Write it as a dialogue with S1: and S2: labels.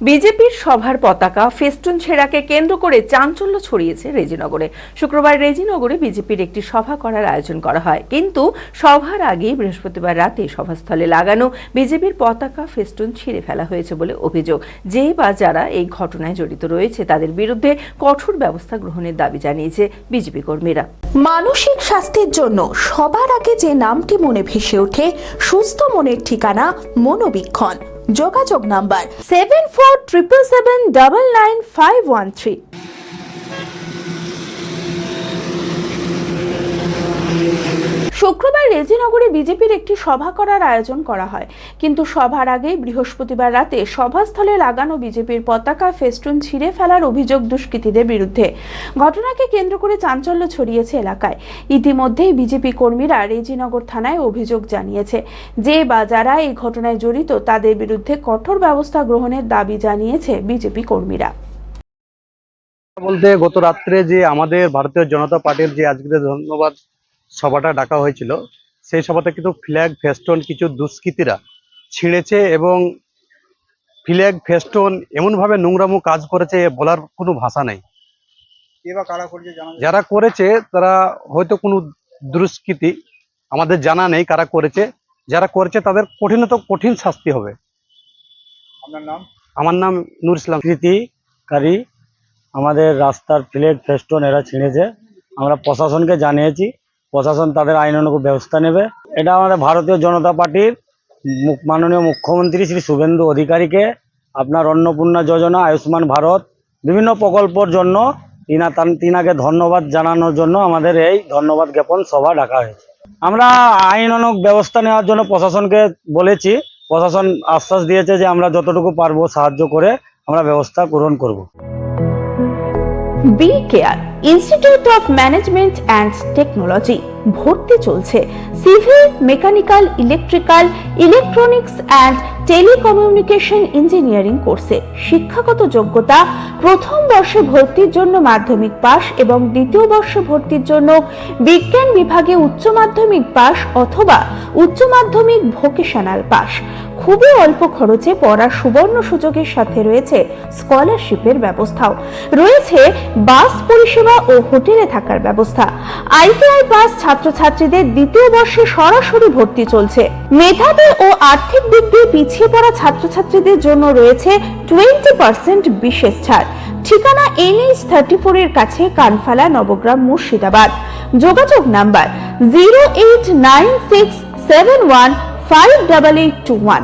S1: বিজেপির সভার পতাকা ফেস্টুন ছেঁড়াকে কেন্দ্র করে চাঞ্চল্য ছড়িয়েছে রেজিনগরে। শুক্রবার রেজিনগরে বিজেপির একটি সভা করার আয়োজন করা হয়, কিন্তু সভার আগে বৃহস্পতিবার রাতে সভাস্থলে লাগানো বিজেপির পতাকা ফেস্টুন ছিঁড়ে ফেলা হয়েছে বলে অভিযোগ। যে বা যারা এই ঘটনায় জড়িত রয়েছে তাদের বিরুদ্ধে কঠোর ব্যবস্থা গ্রহণের দাবি জানিয়েছে বিজেপি কর্মীরা।
S2: মানসিক স্বাস্থ্যের জন্য সবার আগে যে নামটি মনে ভেসে ওঠে, সুস্থ মনের ঠিকানা মনোবীক্ষণ। যোগাযোগ নাম্বার 7477799513। শুক্রবার রেজিনগরে বিজেপির একটি সভা করার আয়োজন করা হয়, কিন্তু সভার আগে বৃহস্পতিবার রাতে সভাস্থলে লাগানো বিজেপির পতাকা ফেস্টুন ছিঁড়ে ফেলার অভিযোগ দুষ্কৃতীদের বিরুদ্ধে। ঘটনাকে কেন্দ্র করে চাঞ্চল্য ছড়িয়েছে এলাকায়। ইতিমধ্যেই বিজেপি কর্মীরা রেজিনগর থানায় অভিযোগ জানিয়েছে। যে বা যারা এই ঘটনায় জড়িত তাদের বিরুদ্ধে কঠোর ব্যবস্থা গ্রহণের দাবি জানিয়েছে বিজেপি কর্মীরা।
S3: বলতে গত রাত্রে যে আমাদের ভারতীয় জনতা পার্টির যে আজকে ধন্যবাদ সভাটা ডাকা হয়েছিল, সেই সভাতে কিন্তু ফ্ল্যাগ ফেস্টন কিছু দুষ্কৃতীরা ছিঁড়েছে এবং ফ্ল্যাগ ফেস্টন এমনভাবে নোংরামো কাজ করেছে বলার কোনো ভাষা নেই। যারা করেছে তারা হয়তো কোনো দুষ্কৃতী, আমাদের জানা নেই কারা করেছে। যারা করেছে তাদের কঠিন শাস্তি হবে।
S4: আপনার নাম?
S3: আমার নাম নূর ইসলাম।
S5: কৃতিকারী আমাদের রাস্তার ফ্ল্যাগ ফেস্টন এরা ছিঁড়েছে। আমরা প্রশাসনকে জানিয়েছি, প্রশাসন তাদের আইনানুগ ব্যবস্থা নেবে। এটা আমাদের ভারতীয় জনতা পার্টির মাননীয় মুখ্যমন্ত্রী শ্রী শুভেন্দু অধিকারীকে আপনার অন্নপূর্ণা যোজনা, আয়ুষ্মান ভারত বিভিন্ন প্রকল্পের জন্য তিনাকে ধন্যবাদ জানানোর জন্য আমাদের এই ধন্যবাদ জ্ঞাপন সভা ডাকা হয়েছে। আমরা আইনানুগ ব্যবস্থা নেওয়ার জন্য প্রশাসনকে বলেছি। প্রশাসন আশ্বাস দিয়েছে যে আমরা যতটুকু পারবো সাহায্য করে আমরা ব্যবস্থা গ্রহণ করব।
S2: Be care institute of management and technology ভর্তি চলছে civil, mechanical, electrical, electronics and telecommunication engineering কোর্সে। শিক্ষাগত যোগ্যতা: প্রথম বর্ষে ভর্তির জন্য মাধ্যমিক পাস এবং দ্বিতীয় বর্ষে ভর্তির জন্য বিজ্ঞান বিভাগে উচ্চ মাধ্যমিক পাস অথবা উচ্চ মাধ্যমিক ভোকেশনাল পাস। খুবই অল্প খরচে পড়ার সুবর্ণ সুযোগের সাথে রয়েছে স্কলারশিপের ব্যবস্থাও। রয়েছে বাস পরিষেবা ও হোটেলে থাকার ব্যবস্থা। আইটিআই পাস ছাত্রছাত্রীদের দ্বিতীয় বর্ষে সরাসরি ভর্তি চলছে। মেধাবী ও আর্থিক দিক দিয়ে পিছিয়ে পড়া ছাত্রছাত্রীদের জন্য রয়েছে 20% বিশেষ ছাড়। ঠিকানা NH 34 এর কাছে, কানফালা, নবগ্রাম, মুর্শিদাবাদ। যোগাযোগ নাম্বার 08967158821।